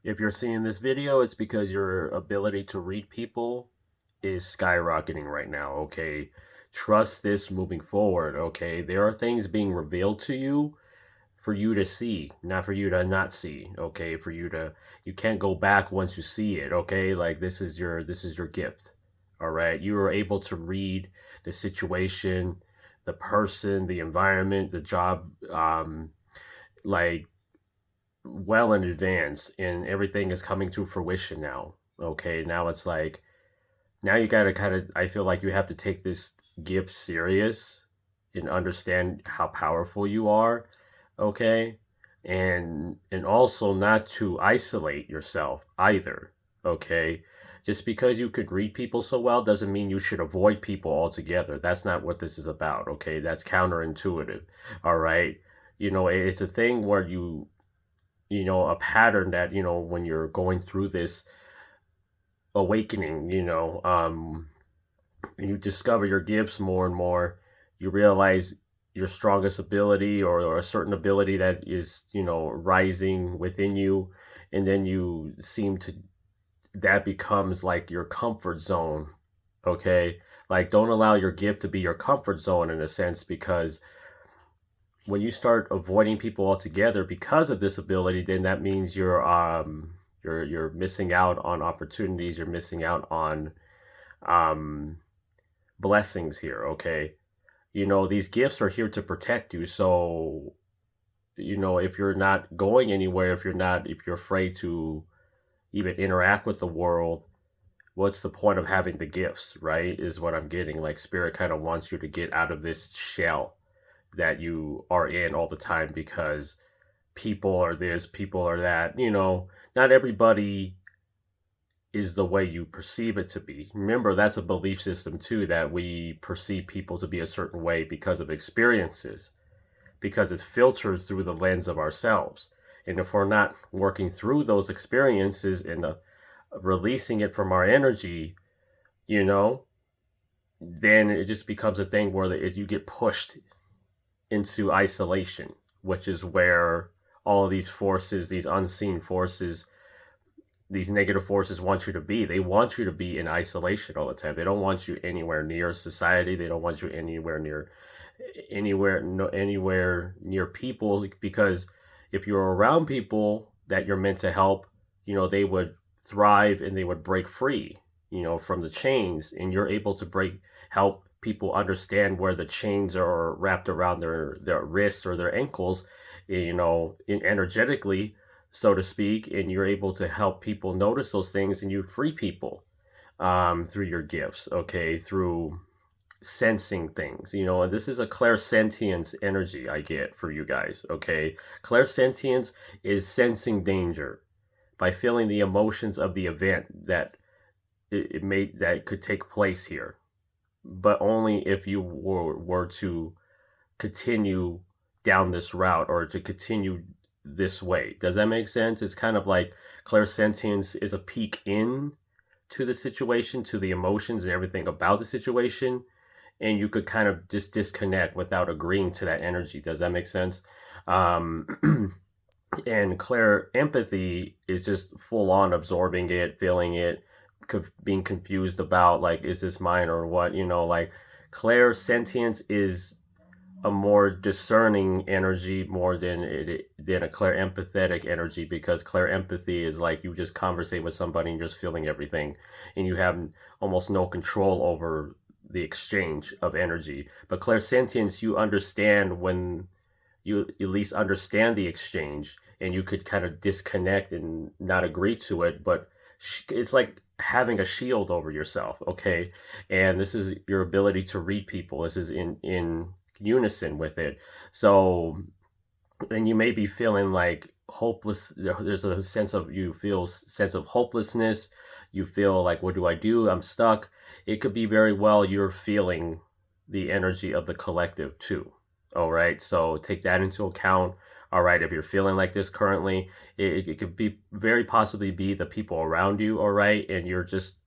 If you're seeing this video, it's because your ability to read people is skyrocketing right now, okay? Trust this moving forward, okay? There are things being revealed to you for you to see, not for you to not see, okay? You can't go back once you see it, okay? Like this is your gift. All right? You are able to read the situation, the person, the environment, the job like well in advance, and everything is coming to fruition now. Okay, now it's like now you gotta kind of, I feel like you have to take this gift serious and understand how powerful you are. Okay, and also not to isolate yourself either. Okay, just because you could read people so well doesn't mean you should avoid people altogether. That's not what this is about. Okay, that's counterintuitive. All right, it's a thing where a pattern that, when you're going through this awakening, and you discover your gifts more and more, you realize your strongest ability, or a certain ability that is, rising within you. And then you seem to, that becomes like your comfort zone. Okay. Like, don't allow your gift to be your comfort zone in a sense, because when you start avoiding people altogether because of this ability, then that means you're missing out on opportunities. You're missing out on um, blessings here. Okay, these gifts are here to protect you. So if you're not going anywhere, if you're afraid to even interact with the world, what's the point of having the gifts, right? Is what I'm getting. Like, spirit kind of wants you to get out of this shell that you are in all the time, because people are this, people are that. Not everybody is the way you perceive it to be. Remember, that's a belief system too, that we perceive people to be a certain way because of experiences, because it's filtered through the lens of ourselves. And if we're not working through those experiences and releasing it from our energy, you know, then it just becomes a thing where you get pushed into isolation, which is where all of these forces, these unseen forces, these negative forces want you to be. They want you to be in isolation all the time. They don't want you anywhere near society. They don't want you anywhere near people, because if you're around people that you're meant to help, they would thrive and they would break free, from the chains, and you're able to help people understand where the chains are wrapped around their wrists or their ankles, energetically, so to speak, and you're able to help people notice those things, and you free people through your gifts, okay, through sensing things, and this is a clairsentience energy I get for you guys, okay? Clairsentience is sensing danger by feeling the emotions of the event that that could take place here, but only if you were to continue down this route, or to continue this way. Does that make sense? It's kind of like clairsentience is a peek in to the situation, to the emotions and everything about the situation, and you could kind of just disconnect without agreeing to that energy. Does that make sense? Um, and clair empathy is just full on absorbing it, feeling it, being confused about, like, is this mine or what? Like, clair sentience is a more discerning energy more than a clair empathetic energy, because clair empathy is like you just conversate with somebody and you're just feeling everything, and you have almost no control over the exchange of energy. But clairsentience, you understand when you at least understand the exchange, and you could kind of disconnect and not agree to it, but it's like having a shield over yourself, okay? And this is your ability to read people. This is in unison with it. So, and you may be feeling like hopeless. There's a sense of, you feel sense of hopelessness. You feel like, what do I do? I'm stuck. It could be very well you're feeling the energy of the collective too. All right, so take that into account. All right, if you're feeling like this currently, it could be very possibly be the people around you. All right, and you're just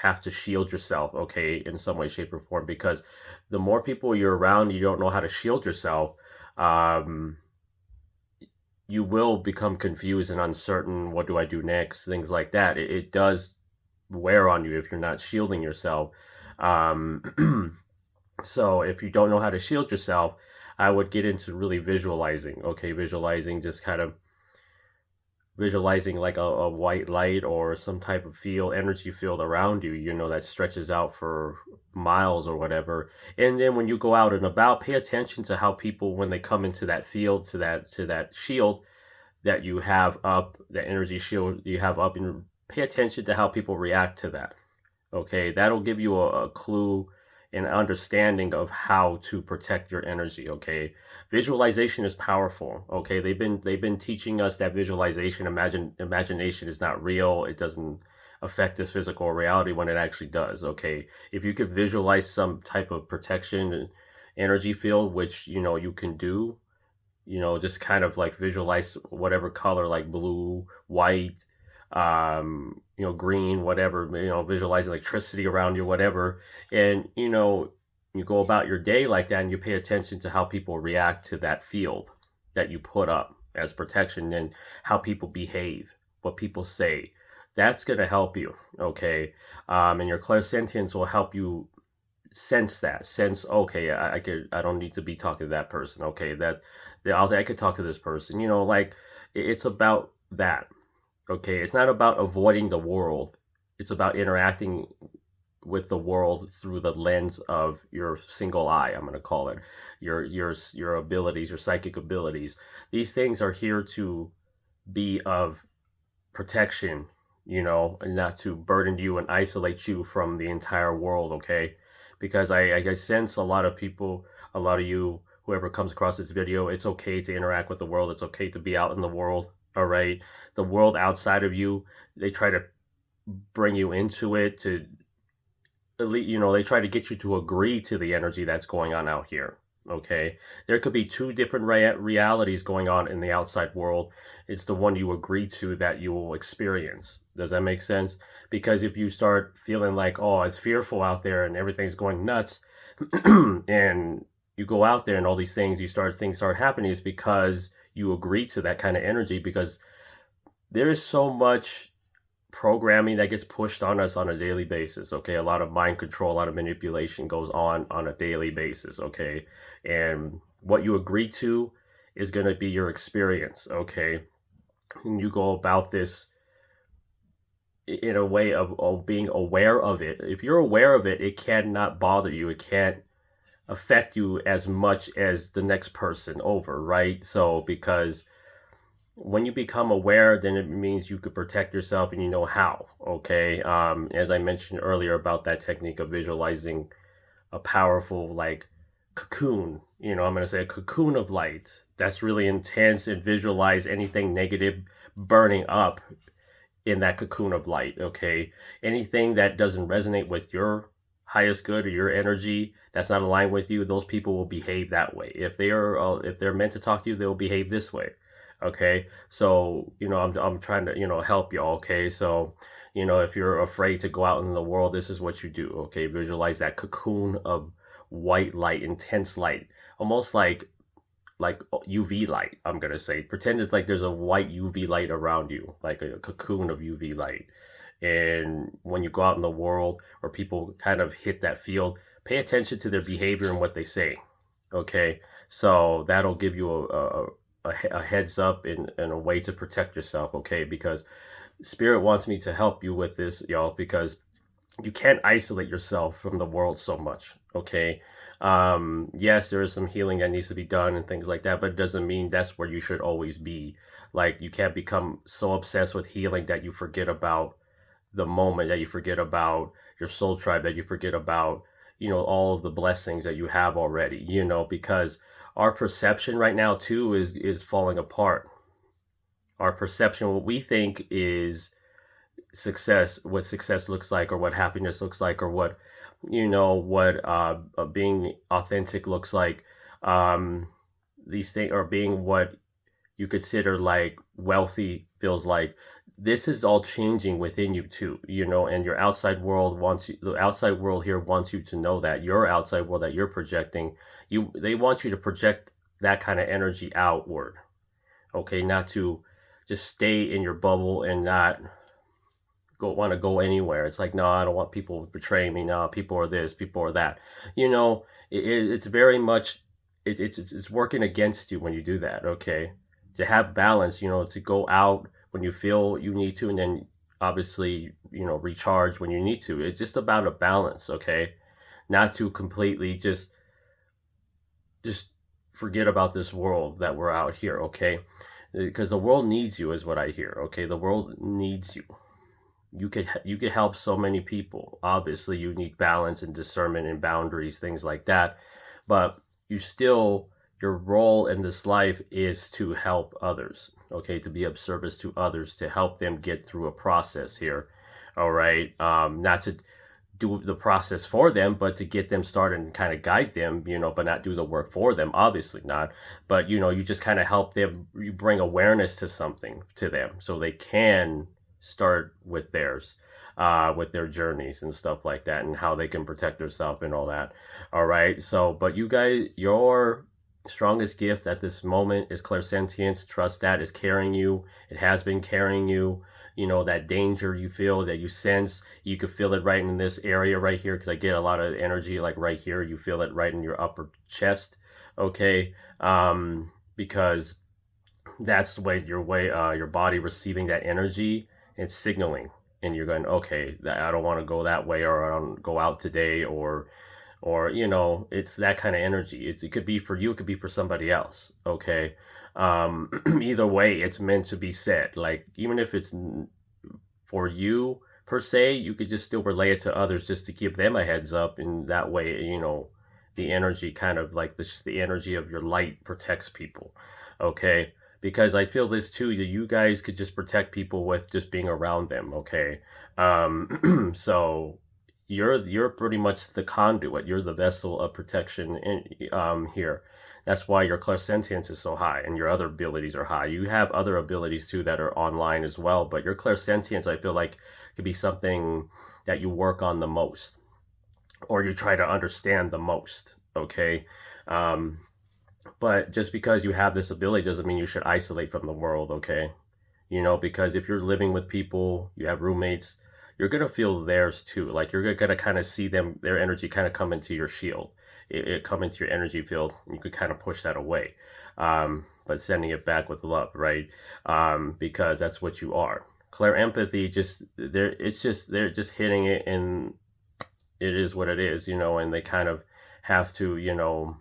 have to shield yourself, okay, in some way, shape, or form, because the more people you're around, you don't know how to shield yourself. Um, you will become confused and uncertain. What do I do next? Things like that. It does wear on you if you're not shielding yourself. Um, so if you don't know how to shield yourself, I would get into really visualizing. Okay, visualizing, just kind of visualizing like a white light or some type of energy field around you, that stretches out for miles or whatever. And then when you go out and about, pay attention to how people, when they come into that field, to that shield that you have up, the energy shield you have up, and pay attention to how people react to that. Okay, that'll give you a clue and understanding of how to protect your energy. Okay, visualization is powerful. Okay, they've been teaching us that imagination is not real. It doesn't affect this physical reality when it actually does. Okay, if you could visualize some type of protection and energy field, which you can do, just kind of like visualize whatever color, like blue, white, green, whatever, visualize electricity around you, whatever. And, you go about your day like that, and you pay attention to how people react to that field that you put up as protection, and how people behave, what people say. That's going to help you. Okay. And your clairsentience will help you sense, okay, I don't need to be talking to that person. Okay, I could talk to this person. Like, it's about that. Okay, it's not about avoiding the world. It's about interacting with the world through the lens of your single eye. I'm going to call it your abilities, your psychic abilities. These things are here to be of protection, and not to burden you and isolate you from the entire world. Okay, because I sense a lot of people, a lot of you, whoever comes across this video, it's okay to interact with the world. It's okay to be out in the world. All right. The world outside of you, they try to bring you into it, to, they try to get you to agree to the energy that's going on out here. Okay. There could be two different realities going on in the outside world. It's the one you agree to that you will experience. Does that make sense? Because if you start feeling like, oh, it's fearful out there and everything's going nuts, and you go out there and all these things start happening, is because you agree to that kind of energy, because there is so much programming that gets pushed on us on a daily basis. Okay, a lot of mind control, a lot of manipulation goes on a daily basis. Okay, and what you agree to is going to be your experience. Okay, and you go about this in a way of being aware of it. If you're aware of it, it cannot bother you. It can't affect you as much as the next person over, right? So, because when you become aware, then it means you could protect yourself, and you know how. Okay, as I mentioned earlier about that technique of visualizing a powerful, like, cocoon, I'm going to say a cocoon of light that's really intense, and visualize anything negative burning up in that cocoon of light. Okay, anything that doesn't resonate with your highest good or your energy, that's not aligned with you, those people will behave that way. If they're meant to talk to you, they'll behave this way. Okay, so I'm trying to help y'all. Okay, so if you're afraid to go out in the world, this is what you do. Okay, visualize that cocoon of white light, intense light, almost like UV light. I'm gonna say, pretend it's like there's a white UV light around you, like a cocoon of UV light. And when you go out in the world, or people kind of hit that field, pay attention to their behavior and what they say. Okay, so that'll give you a heads up and a way to protect yourself. Okay, because Spirit wants me to help you with this, y'all, because you can't isolate yourself from the world so much. Okay, yes, there is some healing that needs to be done and things like that, but it doesn't mean that's where you should always be. Like, you can't become so obsessed with healing that you forget about the moment, that you forget about your soul tribe, that you forget about all of the blessings that you have already, because our perception right now too is falling apart. Our perception, what we think is success, what success looks like, or what happiness looks like, or what being authentic looks like, these things, or being what you consider like wealthy feels like. This is all changing within you too, and your outside world the outside world here wants you to know that your outside world that you're projecting, they want you to project that kind of energy outward. Okay, not to just stay in your bubble and not want to go anywhere. It's like, no, I don't want people betraying me. No, people are this, people are that. You know, it's very much it's working against you when you do that. Okay, to have balance, to go out when you feel you need to, and then obviously recharge when you need to. It's just about a balance. Okay, not to completely just forget about this world that we're out here. Okay, because the world needs you, is what I hear. Okay, the world needs you. You could help so many people. Obviously, you need balance and discernment and boundaries, things like that. But you still, your role in this life is to help others. Okay, to be of service to others, to help them get through a process here. All right, not to do the process for them, but to get them started and kind of guide them, but not do the work for them, obviously not. But, you just kind of help them, you bring awareness to something to them so they can start with their journeys and stuff like that, and how they can protect themselves and all that. All right. So, but you guys, your strongest gift at this moment is clairsentience. Trust that is carrying you. It has been carrying you. That danger you feel, that you sense, you could feel it right in this area right here, because I get a lot of energy like right here. You feel it right in your upper chest. Okay. Because that's the way your body receiving that energy and signaling, and you're going, okay, I don't want to go that way, or I don't go out today, or it's that kind of energy. It could be for you, it could be for somebody else. Okay. Either way, it's meant to be said. Like, even if it's for you per se, you could just still relay it to others, just to give them a heads up. And that way, the energy, kind of like the energy of your light, protects people. Okay, because I feel this too, that you guys could just protect people with just being around them. Okay. So you're pretty much the conduit. You're the vessel of protection here. That's why your clairsentience is so high, and your other abilities are high. You have other abilities too that are online as well, but your clairsentience, I feel like, could be something that you work on the most, or you try to understand the most. Okay. But just because you have this ability doesn't mean you should isolate from the world. Okay. Because if you're living with people, you have roommates, you're going to feel theirs too. Like, you're going to kind of see their energy kind of come into your shield, it come into your energy field. You could kind of push that away, but sending it back with love, right? Because that's what you are. Claire empathy, they're just hitting it, and it is what it is, and they kind of have to,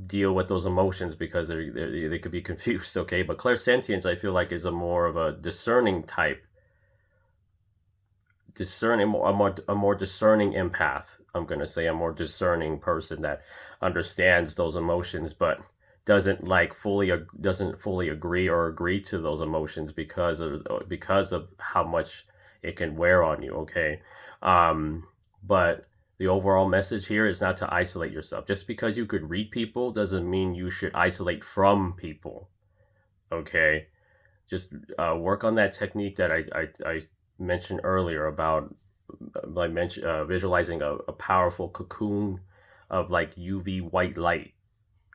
deal with those emotions, because they could be confused. Okay, but clairsentience, I feel like, is a more of a discerning type, a more discerning empath. I'm going to say a more discerning person that understands those emotions, but doesn't fully agree to those emotions, because of how much it can wear on you. Okay. But the overall message here is not to isolate yourself. Just because you could read people doesn't mean you should isolate from people. Okay. Just work on that technique that I mentioned earlier about, visualizing a powerful cocoon of like UV white light.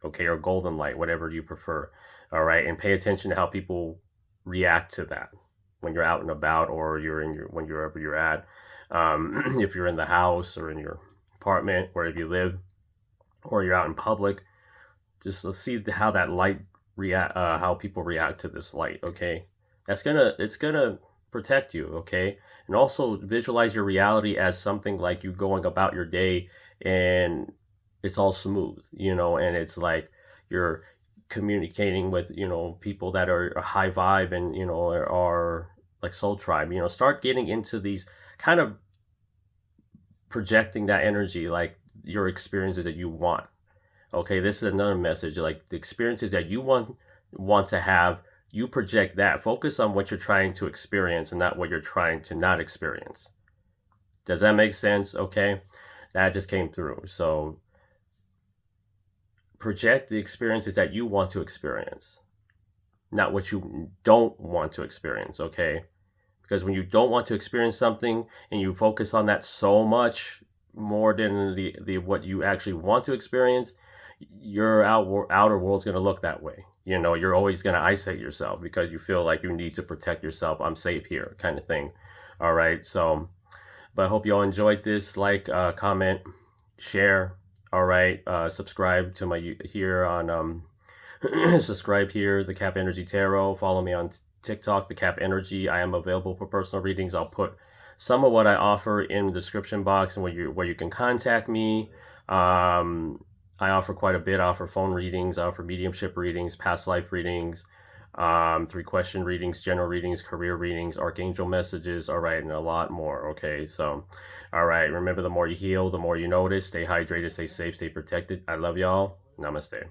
Okay. Or golden light, whatever you prefer. All right. And pay attention to how people react to that when you're out and about, or wherever you're at. If you're in the house, or in your apartment, wherever you live, or you're out in public, just let's see how that light how people react to this light. Okay, it's gonna protect you. Okay, and also visualize your reality as something like you going about your day, and it's all smooth, and it's like you're communicating with people that are a high vibe, and are like soul tribe. Start getting into these kind of projecting that energy, like your experiences that you want. Okay, this is another message, like the experiences that you want to have, you project that. Focus on what you're trying to experience, and not what you're trying to not experience. Does that make sense? Okay, that just came through. So project the experiences that you want to experience, not what you don't want to experience. Okay, because when you don't want to experience something, and you focus on that so much more than the what you actually want to experience, your outer world's going to look that way. You know, you're always going to isolate yourself because you feel like you need to protect yourself. I'm safe here, kind of thing. All right. So, but I hope you all enjoyed this. Like, comment, share. All right. Subscribe to my here on subscribe here, the Cap Energy Tarot. Follow me on TikTok, the Cap Energy. I am available for personal readings. I'll put some of what I offer in the description box and where you can contact me. I offer quite a bit. I offer phone readings. I offer mediumship readings, past life readings, 3-question readings, general readings, career readings, Archangel Messages. All right, and a lot more. Okay, so, all right. Remember, the more you heal, the more you notice. Stay hydrated, stay safe, stay protected. I love y'all. Namaste.